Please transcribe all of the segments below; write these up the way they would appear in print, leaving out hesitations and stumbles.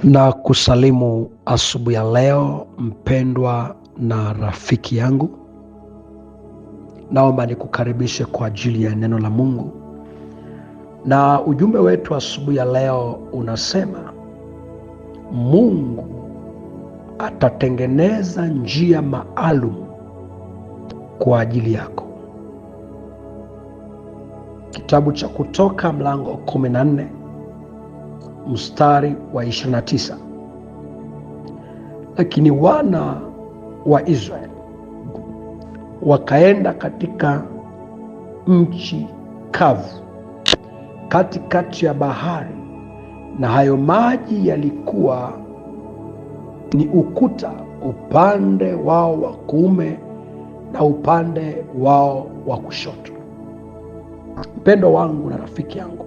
Na kusalimu asubuhi ya leo, mpendwa na rafiki yangu. Naomba nikukaribishe kwa ajili ya neno la Mungu. Na ujumbe wetu asubuhi ya leo unasema, Mungu atatengeneza njia maalum kwa ajili yako. Kitabu cha Kutoka mlango 14 mstari wa 29. Lakini wana wa Israeli wakaenda katika nchi kavu katikati ya bahari, na hayo maji yalikuwa ni ukuta upande wao wa kuume na upande wao wa kushoto. Mpendo wangu na rafiki yangu,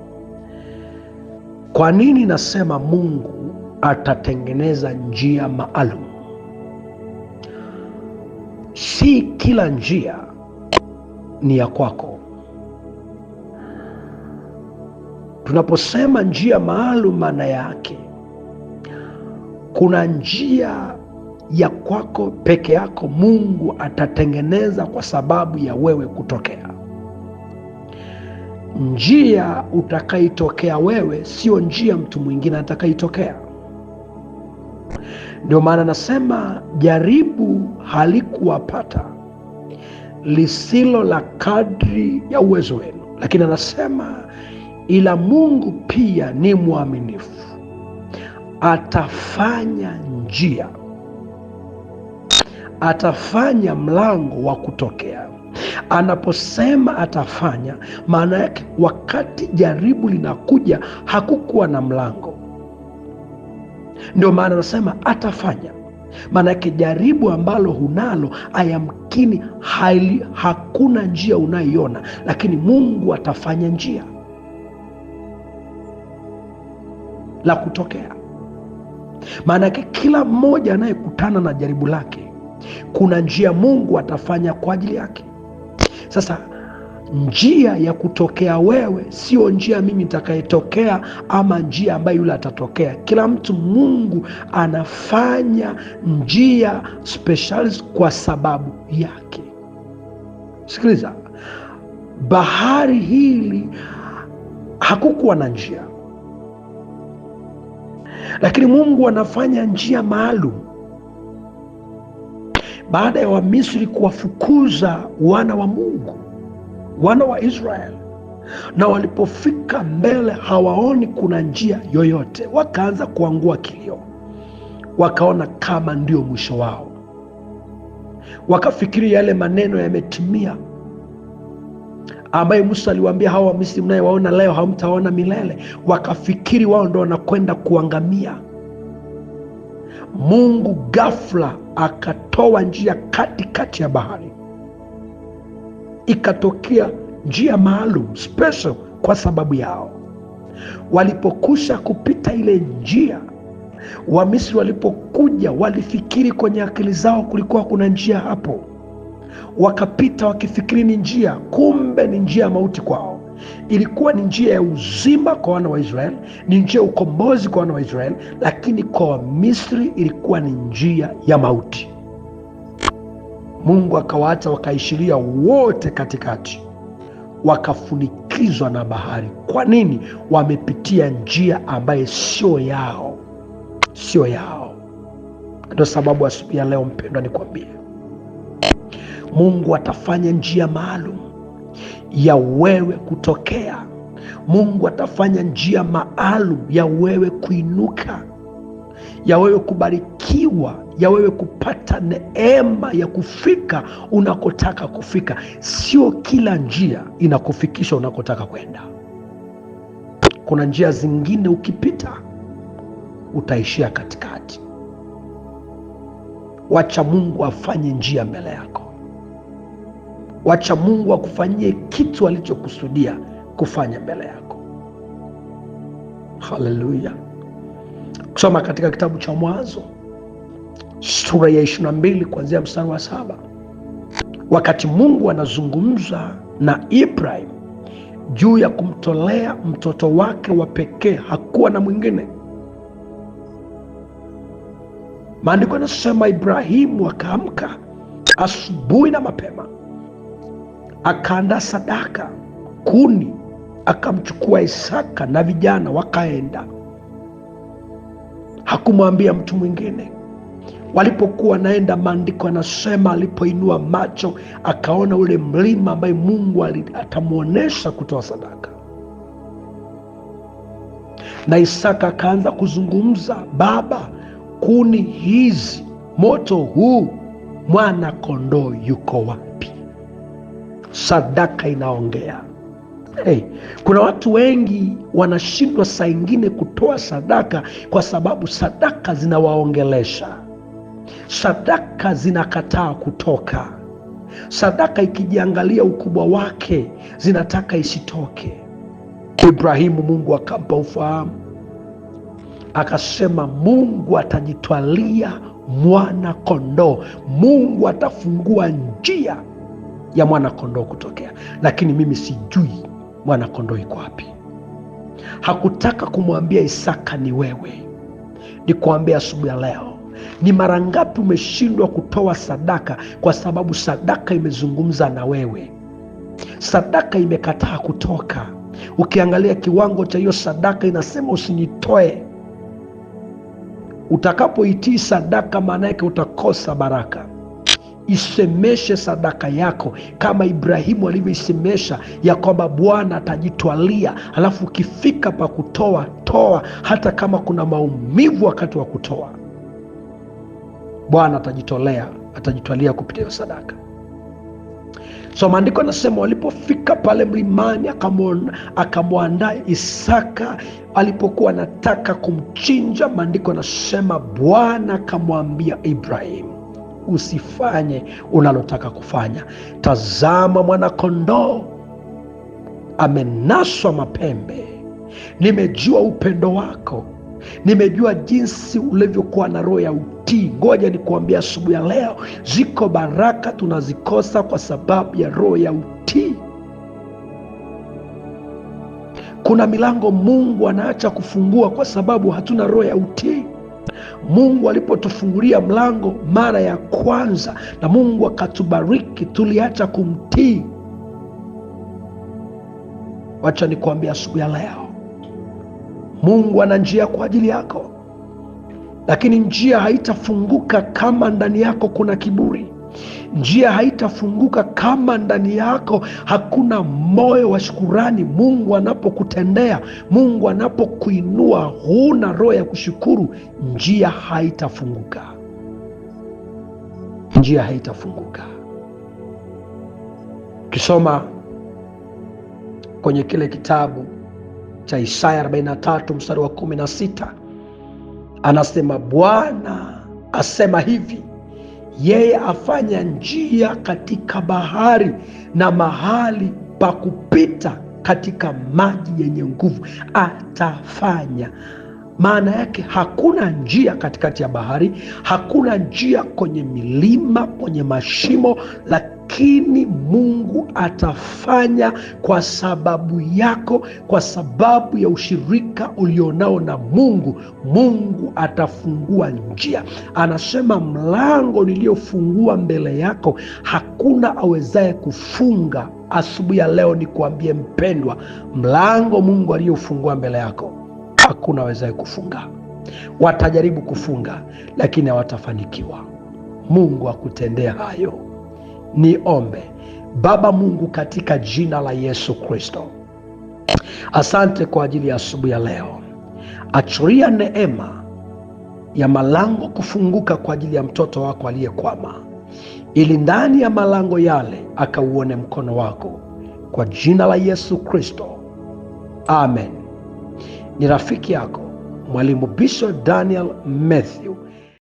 kwa nini nasema Mungu atatengeneza njia maalum? Si kila njia ni ya kwako. Tunaposema njia maalum, maana yake kuna njia ya kwako peke yako Mungu atatengeneza kwa sababu ya wewe kutokea. Njia utakaitokea wewe sio njia mtu mwingine atakaitokea. Ndio maana nasema jaribu halikuwapata lisilo la kadri ya uwezo wenu, lakini anasema ila Mungu pia ni mwaminifu, atafanya njia, atafanya mlango wa kutokea. Anaposema atafanya, maana yake wakati jaribu linakuja hakukuwa na mlango. Ndio maana anasema atafanya, maana yake jaribu ambalo hunalo ayamkini hakuna njia unayoiona, lakini Mungu atafanya njia la kutokea. Maana yake kila mmoja anayekutana na jaribu lake kuna njia Mungu atafanya kwa ajili yake. Sasa njia ya kutokea wewe sio njia mimi nitakayetokea ama njia ambayo yule atatokea. Kila mtu Mungu anafanya njia special kwa sababu yake. Sikiliza, bahari hili hakukuwa na njia, lakini Mungu anafanya njia maalum. Baada ya Wamisri kuwafukuza wana wa Mungu, wana wa Israeli, na walipofika mbele hawaoni kuna njia yoyote, wakaanza kuangua kilio, wakaona kama ndio mwisho wao, wakafikiri yale maneno yametimia ambaye Musa aliwaambia hawa Wamisri, mnayewaona leo hamtaona milele. Wakafikiri wao ndio wanakwenda kuangamia. Mungu ghafla akatoa njia katikati ya bahari, ikatokea njia maalum special kwa sababu yao. Walipokusha kupita ile njia, Wamisri walipokuja walifikiri kwenye akili zao kulikuwa kuna njia hapo, wakapita wakifikiri ni njia, kumbe ni njia ya mauti kwao. Ilikuwa ni njia ya uzima kwa wana wa Israeli, ni njia ya ukombozi kwa wana wa Israeli, lakini kwa Wamisri ilikuwa ni njia ya mauti. Mungu akawaacha wakaishiria wote katikati, wakafunikizwa na bahari. Kwa nini? Wamepitia njia ambaye sio yao, sio yao. Ndio sababu asubuhi ya leo, mpendwa, nikwambie Mungu atafanya njia maalum ya wewe kutokea. Mungu atafanya njia maalum ya wewe kuinuka, ya wewe kubarikiwa, ya wewe kupata neema ya kufika unakotaka kufika. Sio kila njia inakufikisha unakotaka kwenda. Kuna njia zingine ukipita utaishia katikati. Wacha Mungu afanye njia mbele yako. Wacha Mungu akufanyie kitu alichokusudia kufanya mbele yako. Haleluya. Kusoma katika kitabu cha Mwanzo sura ya 22 kuanzia mstari wa 7. Wakati Mungu anazungumza na Ibrahim juu ya kumtolea mtoto wake wa pekee, hakuwa na mwingine. Maandiko yanasema Ibrahimu akaamka asubuhi na mapema, akaandaa sadaka, kuni, akamchukua Isaka na vijana wakaenda. Hakumwambia mtu mwingine. Walipokuwa naenda, maandiko yanasema alipoinua macho akaona ule mlima ambaye Mungu atamwonyesha kutoa sadaka. Na Isaka akaanza kuzungumza, baba, kuni hizi, moto huu, mwana kondoo yuko wapi? Sadaka inaongea. Kuna watu wengi wanashindwa saa ingine kutoa sadaka kwa sababu sadaka zinawaongelesha. Sadaka zinakataa kutoka. Sadaka ikijiangalia ukubwa wake zinataka isitoke. Ibrahimu Mungu akampa ufahamu, akasema Mungu atajitwalia mwana kondoo. Mungu atafungua njia ya mwana kondoo kutokea, lakini mimi sijui mwana kondoo iko wapi. Hakutaka kumwambia Isaka ni wewe. Ni kuambia asubuhi ya leo, ni mara ngapi umeshindwa kutoa sadaka kwa sababu sadaka imezungumza na wewe? Sadaka imekataa kutoka. Ukiangalia kiwango cha hiyo sadaka inasema usinitoe. Utakapoitii sadaka, maana yake utakosa baraka. Isemeshe sadaka yako kama Ibrahimu alivyoisemesha ya kwamba Bwana atajitwalia. Alafu ukifika pa kutoa, toa hata kama kuna maumivu wakati wa kutoa. Bwana atajitwalia kupitia hiyo sadaka. So maandiko yanasema walipofika pale mlimani, akamwandaa Isaka. Alipokuwa anataka kumchinja, maandiko yanasema Bwana akamwambia Ibrahimu, usifanye unalotaka kufanya. Tazama, mwana kondoo amenaswa mapembe. Nimejua upendo wako, nimejua jinsi ulivyokuwa na roho ya utii. Ngoja nikuambia asubuhi ya leo, ziko baraka tunazikosa kwa sababu ya roho ya utii. Kuna milango Mungu anaacha kufungua kwa sababu hatuna roho ya utii. Mungu alipotufungulia mlango mara ya kwanza na Mungu akatubariki, tuliacha kumtii. Wacha nikuambia asubuhi ya leo, Mungu ana njia kwa ajili yako, lakini njia haitafunguka kama ndani yako kuna kiburi. Njia haitafunguka kama ndani yako hakuna moyo wa shukurani. Mungu anapokutendea, Mungu anapokuinua, huna roho ya kushukuru, njia haitafunguka. Njia haitafunguka. Ukisoma kwenye kile kitabu cha Isaya 43 mstari wa 16, anasema Bwana asema hivi, yeye afanya njia katika bahari na mahali pa kupita katika maji yenye nguvu. Atafanya. Maana yake hakuna njia katikati ya bahari, hakuna njia kwenye milima, kwenye mashimo, lakini Mungu atafanya kwa sababu yako, kwa sababu ya ushirika ulionao na Mungu. Mungu atafungua njia. Anasema mlango niliofungua mbele yako hakuna awezaye kufunga. Asubuhi ya leo nikuambie mpendwa, mlango Mungu aliyofungua mbele yako hakuna awezaye kufunga. Watajaribu kufunga lakini hawatafanikiwa. Mungu akutendea hayo. Niombe. Baba Mungu, katika jina la Yesu Kristo, asante kwa ajili ya asubuhi ya leo. Achilia neema ya malango kufunguka kwa ajili ya mtoto wako aliyekwama, ili ndani ya malango yale akauone mkono wako, kwa jina la Yesu Kristo, amen. Ni rafiki yako Mwalimu Bishop Daniel Mathew